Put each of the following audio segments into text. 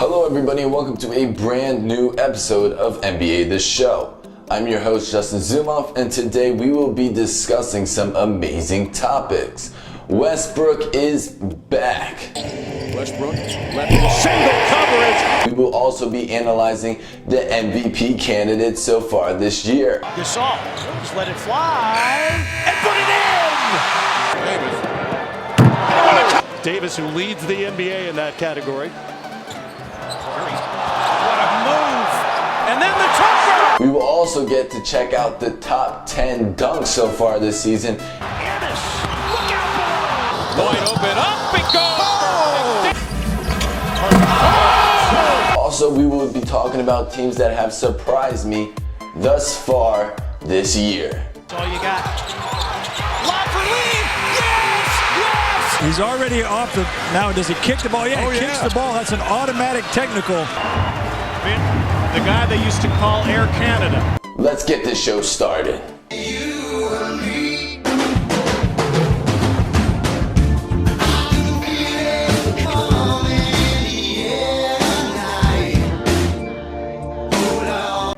Hello everybody and welcome to a brand new episode of NBA The Show. I'm your host Justin Zumoff and today we will be discussing some amazing topics. Westbrook is back. Westbrook left with a single coverage. We will also be analyzing the MVP candidates so far this year. Russel just let it fly and put it in. Davis, who leads the NBA in that category. What a move! And then the jumper. We will also get to check out the top 10 dunks so far this season. Chanace, look out below. Wide open, up it goes. Also, we will be talking about teams that have surprised me thus far this year. That's all you got. Lob for lead. Yes! Yes! He's already off the. Now, does he kick the ball? Yeah, he kicks the ball. That's an automatic technical. The guy they used to call Air Canada. Let's get this show started.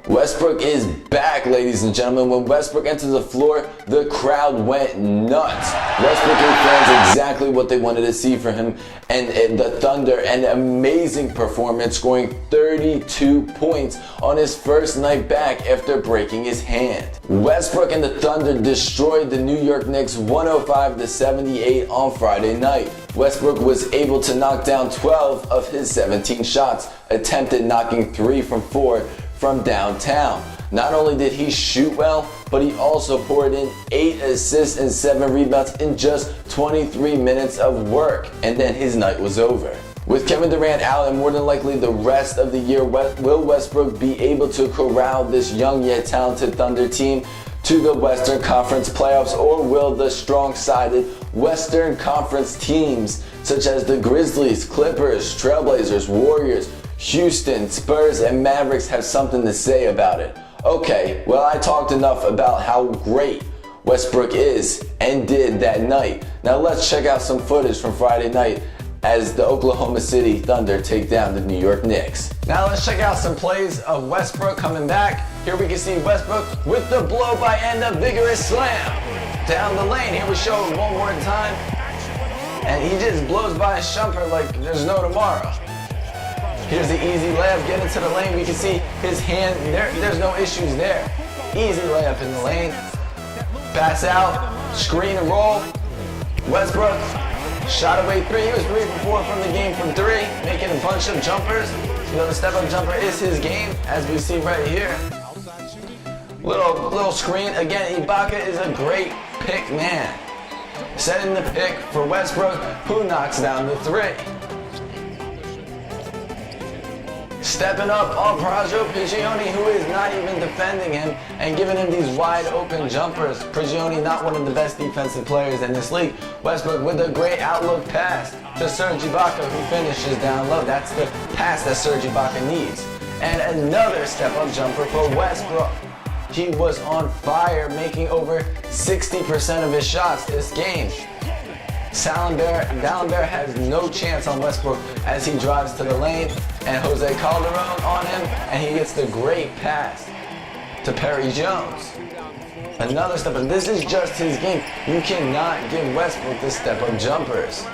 Westbrook is back, ladies and gentlemen. When Westbrook entered the floor, the crowd went nuts. Westbrook gave fans exactly what they wanted to see from him, and the Thunder, an amazing performance, scoring 32 points on his first night back after breaking his hand. Westbrook and the Thunder destroyed the New York Knicks 105-78 on Friday night. Westbrook was able to knock down 12 of his 17 shots, attempted knocking 3 from 4 from downtown. Not only did he shoot well, but he also poured in 8 assists and 7 rebounds in just 23 minutes of work, and then his night was over. With Kevin Durant out and more than likely the rest of the year, will Westbrook be able to corral this young yet talented Thunder team to the Western Conference playoffs, or will the strong-sided Western Conference teams such as the Grizzlies, Clippers, Trailblazers, Warriors, Houston, Spurs, and Mavericks have something to say about it? Okay, well, I talked enough about how great Westbrook is and did that night. Now let's check out some footage from Friday night as the Oklahoma City Thunder take down the New York Knicks. Now let's check out some plays of Westbrook coming back. Here we can see Westbrook with the blow by and a vigorous slam down the lane. Here we show it one more time. And he just blows by his jumper like there's no tomorrow. Here's the easy layup, get into the lane. We can see his hand, there's no issues there. Easy layup in the lane. Pass out, screen and roll. Westbrook shot away 3. He was 3 for 4 from the game from 3, making a bunch of jumpers. You know, the step-up jumper is his game, as we see right here. Little screen. Again, Ibaka is a great pick man. Setting the pick for Westbrook, who knocks down the 3. Stepping up on Prigioni, who is not even defending him, and giving him these wide open jumpers. Prigioni, not one of the best defensive players in this league. Westbrook with a great outlook pass to Serge Ibaka, who finishes down low. That's the pass that Serge Ibaka needs. And another step-up jumper for Westbrook. He was on fire, making over 60% of his shots this game. Dalembert has no chance on Westbrook as he drives to the lane, and Jose Calderon on him, and he gets the great pass to Perry Jones. Another step up. This is just his game. You cannot give Westbrook the step-up jumpers.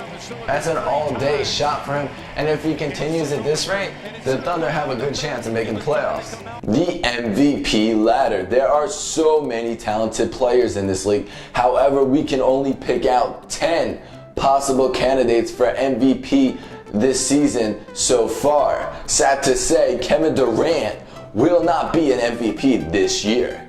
That's an all-day shot for him, and if he continues at this rate, the Thunder have a good chance of making playoffs. The MVP ladder. There are so many talented players in this league. However, we can only pick out 10 possible candidates for MVP this season so far. Sad to say, Kevin Durant will not be an MVP this year.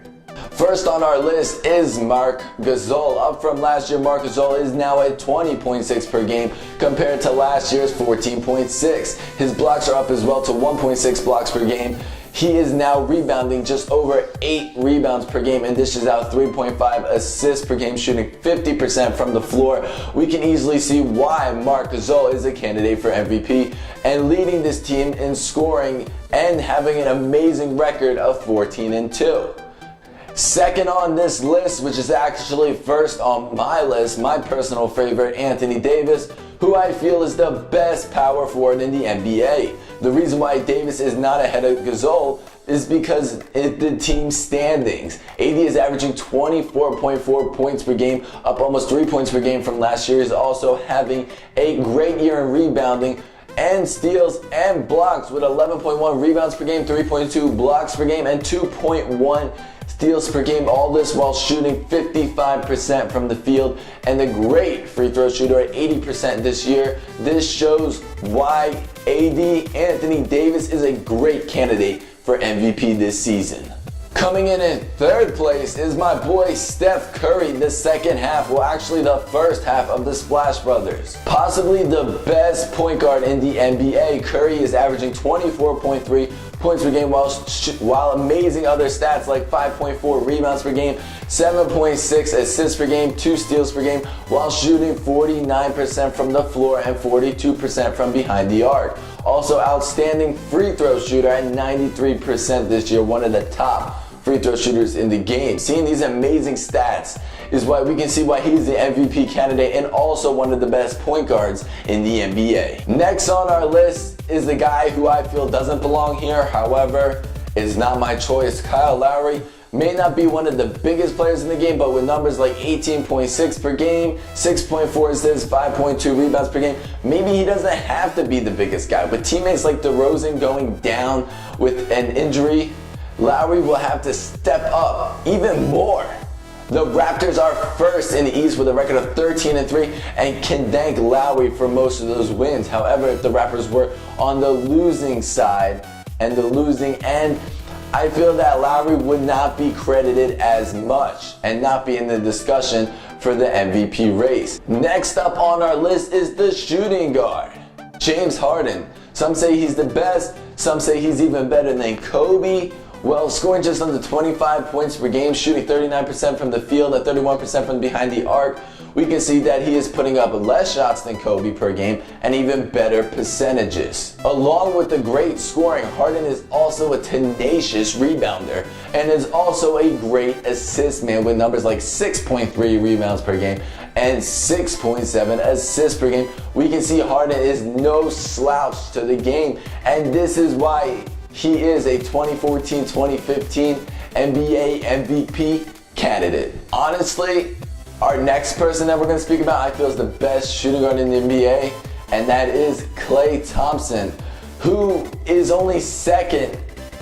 First on our list is Marc Gasol. Up from last year, Marc Gasol is now at 20.6 per game compared to last year's 14.6. His blocks are up as well to 1.6 blocks per game. He is now rebounding just over 8 rebounds per game and dishes out 3.5 assists per game, shooting 50% from the floor. We can easily see why Marc Gasol is a candidate for MVP and leading this team in scoring and having an amazing record of 14-2. Second on this list, which is actually first on my list, my personal favorite, Anthony Davis, who I feel is the best power forward in the NBA. The reason why Davis is not ahead of Gasol is because the team standings. AD is averaging 24.4 points per game, up almost 3 points per game from last year. He's also having a great year in rebounding and steals and blocks with 11.1 rebounds per game, 3.2 blocks per game, and 2.1 steals per game. All this while shooting 55% from the field and a great free throw shooter at 80% this year. This shows why Anthony Davis is a great candidate for MVP this season. Coming in third place is my boy Steph Curry. The second half, well actually the first half of the Splash Brothers. Possibly the best point guard in the NBA. Curry is averaging 24.3 points per game while amazing other stats like 5.4 rebounds per game, 7.6 assists per game, 2 steals per game, while shooting 49% from the floor and 42% from behind the arc. Also outstanding free throw shooter at 93% this year, one of the top free throw shooters in the game. Seeing these amazing stats is why we can see why he's the MVP candidate and also one of the best point guards in the NBA. Next on our list is the guy who I feel doesn't belong here, however, is not my choice. Kyle Lowry may not be one of the biggest players in the game, but with numbers like 18.6 per game, 6.4 assists, 5.2 rebounds per game, maybe he doesn't have to be the biggest guy. With teammates like DeRozan going down with an injury, Lowry will have to step up even more. The Raptors are first in the East with a record of 13-3 and can thank Lowry for most of those wins. However, if the Raptors were on the losing side and the losing end, I feel that Lowry would not be credited as much and not be in the discussion for the MVP race. Next up on our list is the shooting guard, James Harden. Some say he's the best, some say he's even better than Kobe. Well, scoring just under 25 points per game, shooting 39% from the field and 31% from behind the arc, we can see that he is putting up less shots than Kobe per game and even better percentages. Along with the great scoring, Harden is also a tenacious rebounder and is also a great assist man with numbers like 6.3 rebounds per game and 6.7 assists per game. We can see Harden is no slouch to the game, and this is why he is a 2014-2015 NBA MVP candidate. Honestly, our next person that we're going to speak about, I feel is the best shooting guard in the NBA, and that is Klay Thompson, who is only second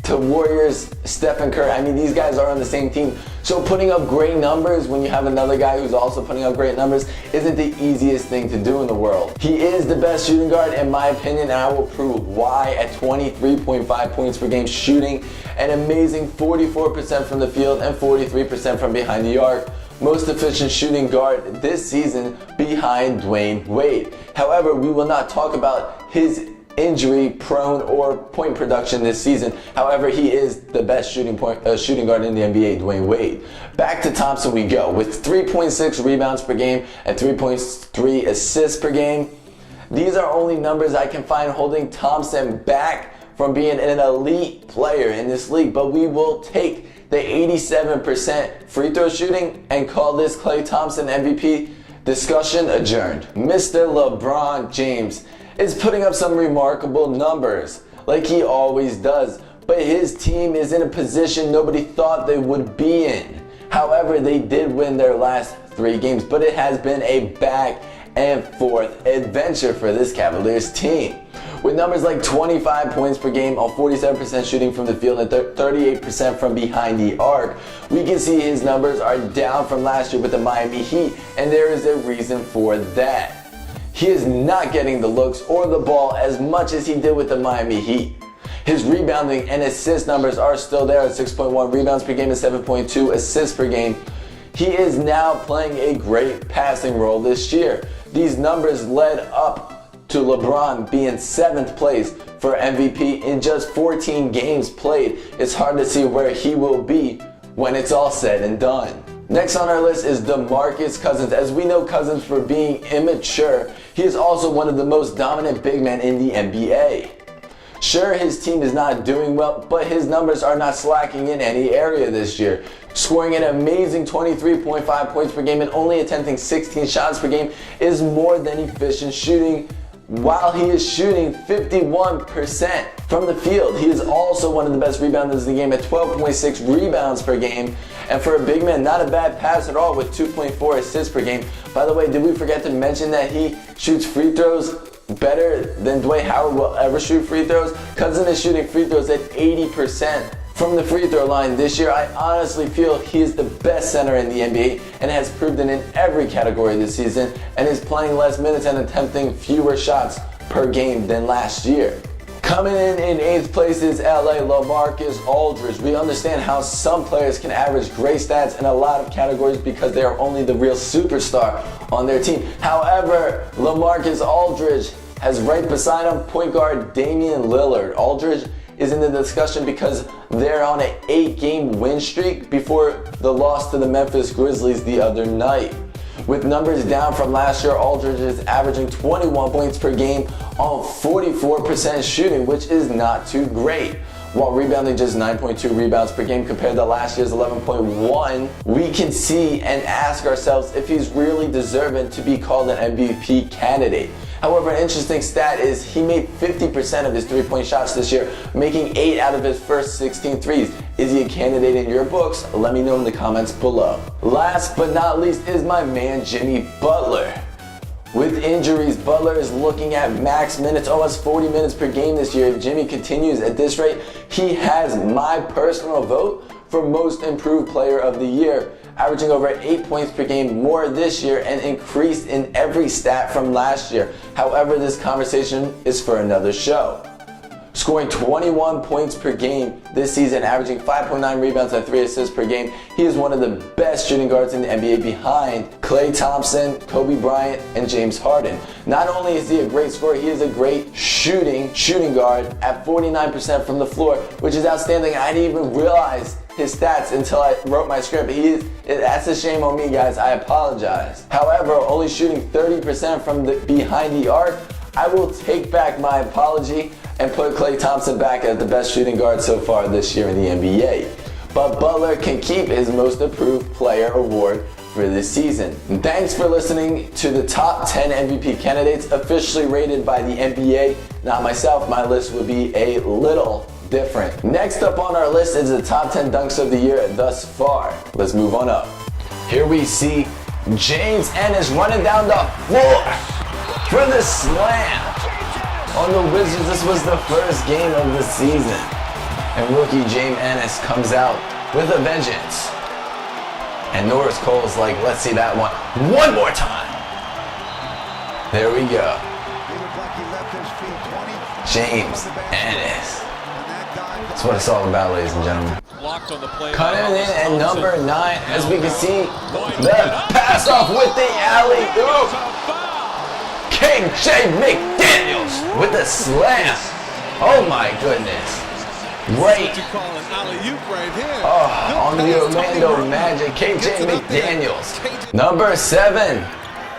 to Warriors Stephen Curry. I mean, these guys are on the same team. So putting up great numbers when you have another guy who's also putting up great numbers isn't the easiest thing to do in the world. He is the best shooting guard in my opinion, and I will prove why at 23.5 points per game, shooting an amazing 44% from the field and 43% from behind the arc. Most efficient shooting guard this season behind Dwayne Wade. However, we will not talk about his injury prone or point production this season. However, he is the best shooting guard in the NBA, Dwayne Wade. Back to Thompson we go with 3.6 rebounds per game and 3.3 assists per game. These are only numbers I can find holding Thompson back from being an elite player in this league, but we will take the 87% free throw shooting and call this Klay Thompson MVP discussion adjourned. Mr. LeBron James is putting up some remarkable numbers like he always does, but his team is in a position nobody thought they would be in. However, they did win their last 3 games, but it has been a back and forth adventure for this Cavaliers team. With numbers like 25 points per game on 47% shooting from the field and 38% from behind the arc, we can see his numbers are down from last year with the Miami Heat, and there is a reason for that. He is not getting the looks or the ball as much as he did with the Miami Heat. His rebounding and assist numbers are still there at 6.1 rebounds per game and 7.2 assists per game. He is now playing a great passing role this year. These numbers led up to LeBron being 7th place for MVP in just 14 games played. It's hard to see where he will be when it's all said and done. Next on our list is DeMarcus Cousins. As we know Cousins for being immature, he is also one of the most dominant big men in the NBA. Sure, his team is not doing well, but his numbers are not slacking in any area this year. Scoring an amazing 23.5 points per game and only attempting 16 shots per game is more than efficient shooting while he is shooting 51% from the field. He is also one of the best rebounders in the game at 12.6 rebounds per game. And for a big man, not a bad pass at all with 2.4 assists per game. By the way, did we forget to mention that he shoots free throws better than Dwight Howard will ever shoot free throws? Cousin is shooting free throws at 80% from the free throw line this year. I honestly feel he is the best center in the NBA and has proved it in every category this season, and is playing less minutes and attempting fewer shots per game than last year. Coming in 8th place is LA LaMarcus Aldridge. We understand how some players can average great stats in a lot of categories because they are only the real superstar on their team. However, LaMarcus Aldridge has right beside him point guard Damian Lillard. Aldridge is in the discussion because they're on an 8-game win streak before the loss to the Memphis Grizzlies the other night. With numbers down from last year, Aldridge is averaging 21 points per game on 44% shooting, which is not too great. While rebounding just 9.2 rebounds per game compared to last year's 11.1, we can see and ask ourselves if he's really deserving to be called an MVP candidate. However, an interesting stat is he made 50% of his three-point shots this year, making 8 out of his first 16 threes. Is he a candidate in your books? Let me know in the comments below. Last but not least is my man Jimmy Butler. With injuries, Butler is looking at max minutes, almost 40 minutes per game this year. If Jimmy continues at this rate, he has my personal vote for most improved player of the year, averaging over 8 points per game more this year and increased in every stat from last year. However, this conversation is for another show. Scoring 21 points per game this season, averaging 5.9 rebounds and 3 assists per game, he is one of the best shooting guards in the NBA behind Klay Thompson, Kobe Bryant, and James Harden. Not only is he a great scorer, he is a great shooting guard at 49% from the floor, which is outstanding. I didn't even realize his stats until I wrote my script. That's a shame on me, guys. I apologize. However, only shooting 30% from behind the arc, I will take back my apology and put Klay Thompson back as the best shooting guard so far this year in the NBA. But Butler can keep his most improved player award for this season. And thanks for listening to the top 10 MVP candidates officially rated by the NBA. Not myself, my list would be a little different. Next up on our list is the top 10 dunks of the year thus far. Let's move on up. Here we see James Ennis running down the floor for the slam. On the Wizards, this was the first game of the season, and rookie James Ennis comes out with a vengeance. And Norris Cole's like, let's see that one more time. There we go. James Ennis. That's what it's all about, ladies and gentlemen. Coming in at number 9, as we can see, the pass off with the alley-oop. KJ McDaniels with the slam. Oh my goodness. Great. Oh, on the Orlando Magic, KJ McDaniels. Number 7,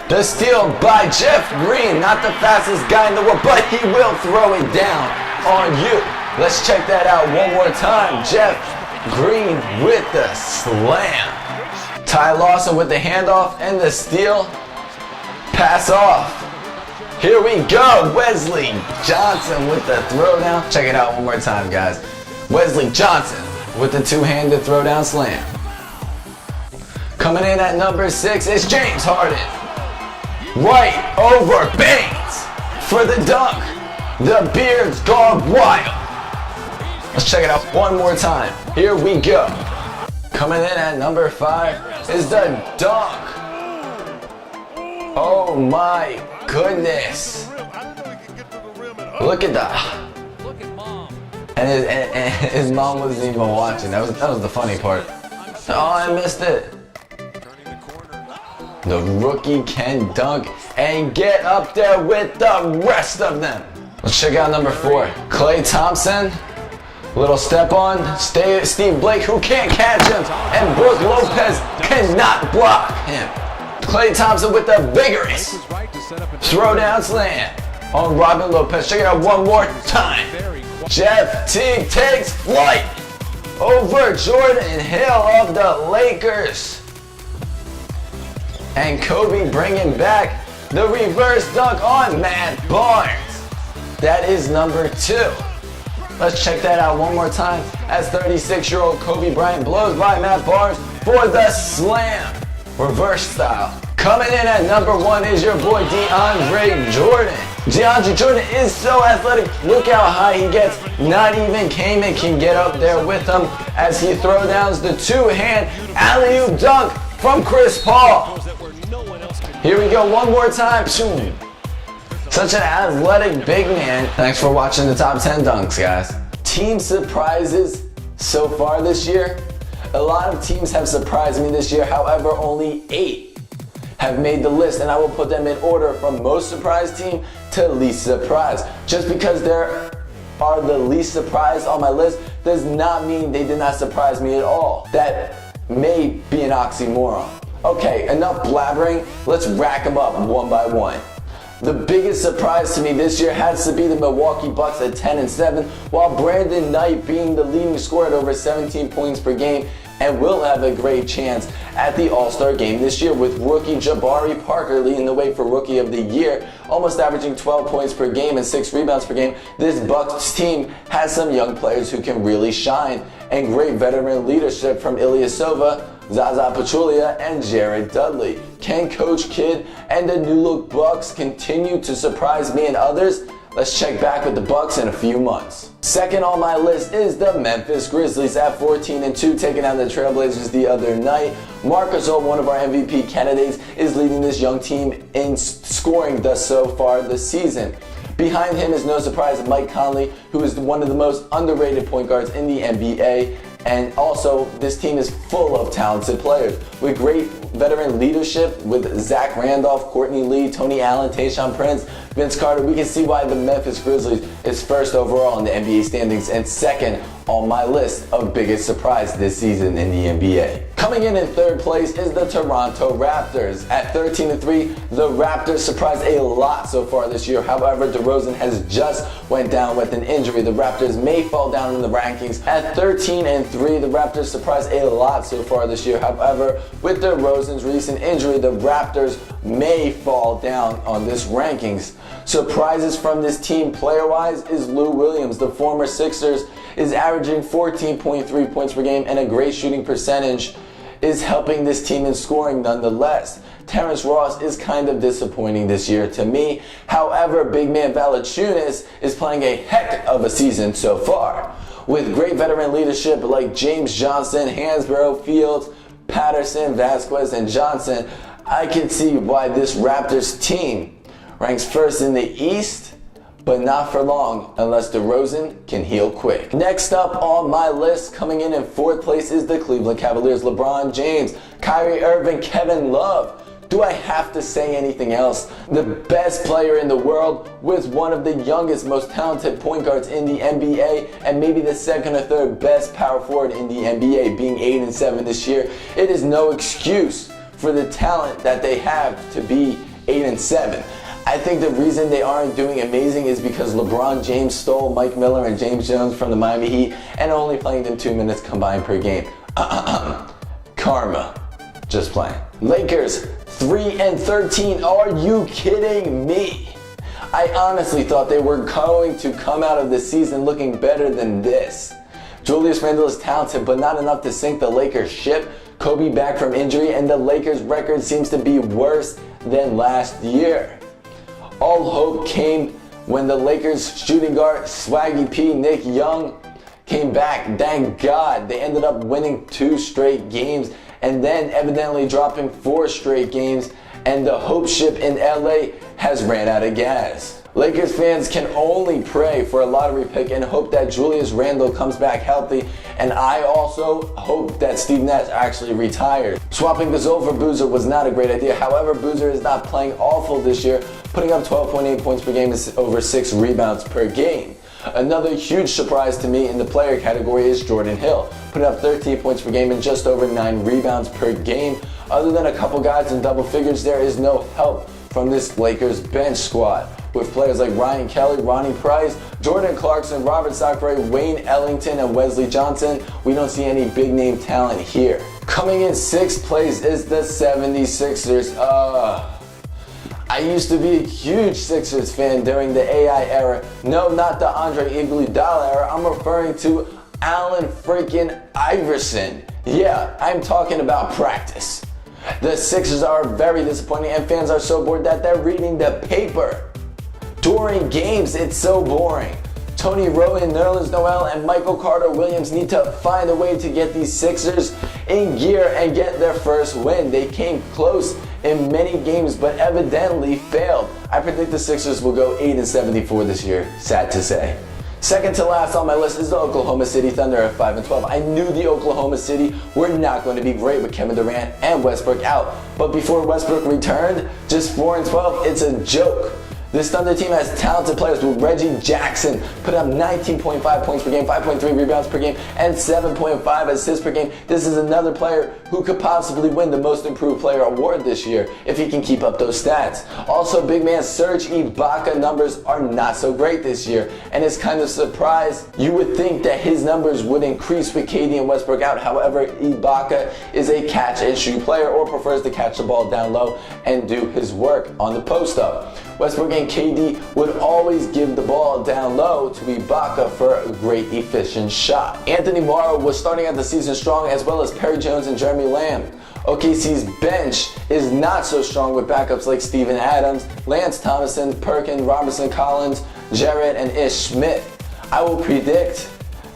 the steal by Jeff Green. Not the fastest guy in the world, but he will throw it down on you. Let's check that out one more time. Jeff Green with the slam. Ty Lawson with the handoff and the steal. Pass off. Here we go, Wesley Johnson with the throwdown. Check it out one more time, guys. Wesley Johnson with the two-handed throwdown slam. Coming in at number 6 is James Harden. Right over Baines for the dunk. The beard's gone wild. Let's check it out one more time. Here we go. Coming in at number 5 is the dunk. Oh my goodness. Look at that. And his mom wasn't even watching. That was the funny part. Oh, I missed it. The rookie can dunk and get up there with the rest of them. Let's check out number 4. Klay Thompson. Little step on. Steve Blake, who can't catch him. And Brook Lopez cannot block him. Klay Thompson with the vigorous throwdown slam on Robin Lopez. Check it out one more time. Jeff Teague takes flight over Jordan Hill of the Lakers. And Kobe bringing back the reverse dunk on Matt Barnes. That is number 2. Let's check that out one more time as 36-year-old Kobe Bryant blows by Matt Barnes for the slam. Reverse style. Coming in at number 1 is your boy DeAndre Jordan. DeAndre Jordan is so athletic. Look how high he gets. Not even Kaman can get up there with him as he throws down the 2-hand alley-oop dunk from Chris Paul. Here we go one more time. Such an athletic big man. Thanks for watching the top 10 dunks, guys. Team surprises so far this year. A lot of teams have surprised me this year. However, only 8 have made the list, and I will put them in order from most surprised team to least surprised. Just because there are the least surprised on my list does not mean they did not surprise me at all. That may be an oxymoron. Okay, enough blabbering. Let's rack them up one by one. The biggest surprise to me this year has to be the Milwaukee Bucks at 10-7, while Brandon Knight being the leading scorer at over 17 points per game and will have a great chance at the All-Star game this year, with rookie Jabari Parker leading the way for Rookie of the Year, almost averaging 12 points per game and 6 rebounds per game. This Bucks team has some young players who can really shine, and great veteran leadership from Ilyasova, Zaza Pachulia, and Jared Dudley. Can Coach Kidd and the new look Bucks continue to surprise me and others? Let's check back with the Bucks in a few months. Second on my list is the Memphis Grizzlies at 14-2, taking out the Trailblazers the other night. Marc Gasol, one of our MVP candidates, is leading this young team in scoring thus so far this season. Behind him is no surprise Mike Conley, who is one of the most underrated point guards in the NBA. And also, this team is full of talented players with great veteran leadership with Zach Randolph, Courtney Lee, Tony Allen, Tayshaun Prince, Vince Carter. We can see why the Memphis Grizzlies is first overall in the NBA standings and second on my list of biggest surprise this season in the NBA. Coming in third place is the Toronto Raptors. At 13-3, the Raptors surprised a lot so far this year. However, DeRozan has just went down with an injury. The Raptors may fall down in the rankings. At 13-3, the Raptors surprised a lot so far this year. However, with DeRozan's recent injury, the Raptors may fall down on this rankings. Surprises from this team player-wise is Lou Williams, the former Sixers, is averaging 14.3 points per game and a great shooting percentage is helping this team in scoring nonetheless. Terrence Ross is kind of disappointing this year to me. However, big man Valanciunas is playing a heck of a season so far. With great veteran leadership like James Johnson, Hansbrough, Fields, Patterson, Vasquez, and Johnson, I can see why this Raptors team ranks first in the East, but not for long unless DeRozan can heal quick. Next up on my list, coming in fourth place, is the Cleveland Cavaliers. LeBron James, Kyrie Irving, Kevin Love. Do I have to say anything else? The best player in the world with one of the youngest, most talented point guards in the NBA, and maybe the second or third best power forward in the NBA, being 8-7 this year. It is no excuse for the talent that they have to be 8-7. I think the reason they aren't doing amazing is because LeBron James stole Mike Miller and James Jones from the Miami Heat and only playing them 2 minutes combined per game. Karma. Just playing. Lakers 3-13. Are you kidding me? I honestly thought they were going to come out of the season looking better than this. Julius Randle is talented, but not enough to sink the Lakers ship. Kobe back from injury, and the Lakers' record seems to be worse than last year. All hope came when the Lakers shooting guard Swaggy P, Nick Young, came back. Thank God. They ended up winning 2 straight games and then evidently dropping 4 straight games, and the hope ship in LA has ran out of gas. Lakers fans can only pray for a lottery pick and hope that Julius Randle comes back healthy, and I also hope that Steve Nash actually retired. Swapping Gasol for Boozer was not a great idea. However, Boozer is not playing awful this year, putting up 12.8 points per game and over 6 rebounds per game. Another huge surprise to me in the player category is Jordan Hill, putting up 13 points per game and just over 9 rebounds per game. Other than a couple guys in double figures, there is no help from this Lakers bench squad, with players like Ryan Kelly, Ronnie Price, Jordan Clarkson, Robert Sacre, Wayne Ellington, and Wesley Johnson. We don't see any big name talent here. Coming in 6th place is the 76ers. I used to be a huge Sixers fan during the AI era. No, not the Andre Iguodala era. I'm referring to Allen freaking Iverson. Yeah, I'm talking about practice. The Sixers are very disappointing and fans are so bored that they're reading the paper. During games, it's so boring. Tony Rowan, Nerlens Noel, and Michael Carter-Williams need to find a way to get these Sixers in gear and get their first win. They came close in many games, but evidently failed. I predict the Sixers will go 8-74 this year, sad to say. Second to last on my list is the Oklahoma City Thunder at 5-12. I knew the Oklahoma City were not going to be great with Kevin Durant and Westbrook out. But before Westbrook returned, just 4-12, it's a joke. This Thunder team has talented players with Reggie Jackson put up 19.5 points per game, 5.3 rebounds per game, and 7.5 assists per game. This is another player who could possibly win the Most Improved Player award this year if he can keep up those stats. Also, big man Serge Ibaka numbers are not so great this year, and it's kind of surprised. You would think that his numbers would increase with KD and Westbrook out. However, Ibaka is a catch and shoot player or prefers to catch the ball down low and do his work on the post-up. Westbrook and KD would always give the ball down low to Ibaka for a great efficient shot. Anthony Morrow was starting out the season strong, as well as Perry Jones and Jeremy Lamb. OKC's bench is not so strong with backups like Steven Adams, Lance Thomason, Perkins, Robertson Collins, Jarrett, and Ish Smith. I will predict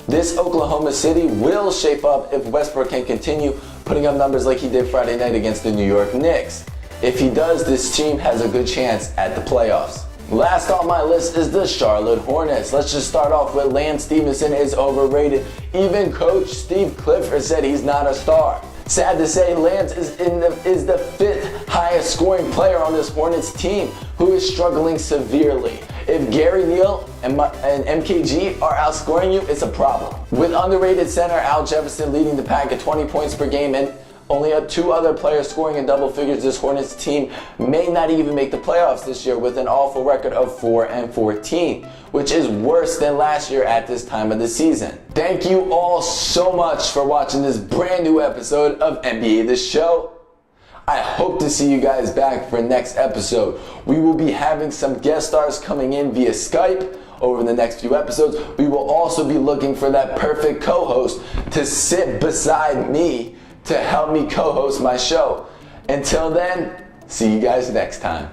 this Oklahoma City will shape up if Westbrook can continue putting up numbers like he did Friday night against the New York Knicks. If he does, this team has a good chance at the playoffs. Last on my list is the Charlotte Hornets. Let's just start off with Lance Stevenson is overrated. Even coach Steve Clifford said he's not a star. Sad to say, Lance is the fifth highest scoring player on this Hornets team, who is struggling severely. If Gary Neal and MKG are outscoring you, it's a problem. With underrated center Al Jefferson leading the pack at 20 points per game and only two other players scoring in double figures, this Hornets team may not even make the playoffs this year with an awful record of 4-14, which is worse than last year at this time of the season. Thank you all so much for watching this brand new episode of NBA The Show. I hope to see you guys back for next episode. We will be having some guest stars coming in via Skype over the next few episodes. We will also be looking for that perfect co-host to sit beside me to help me co-host my show. Until then, see you guys next time.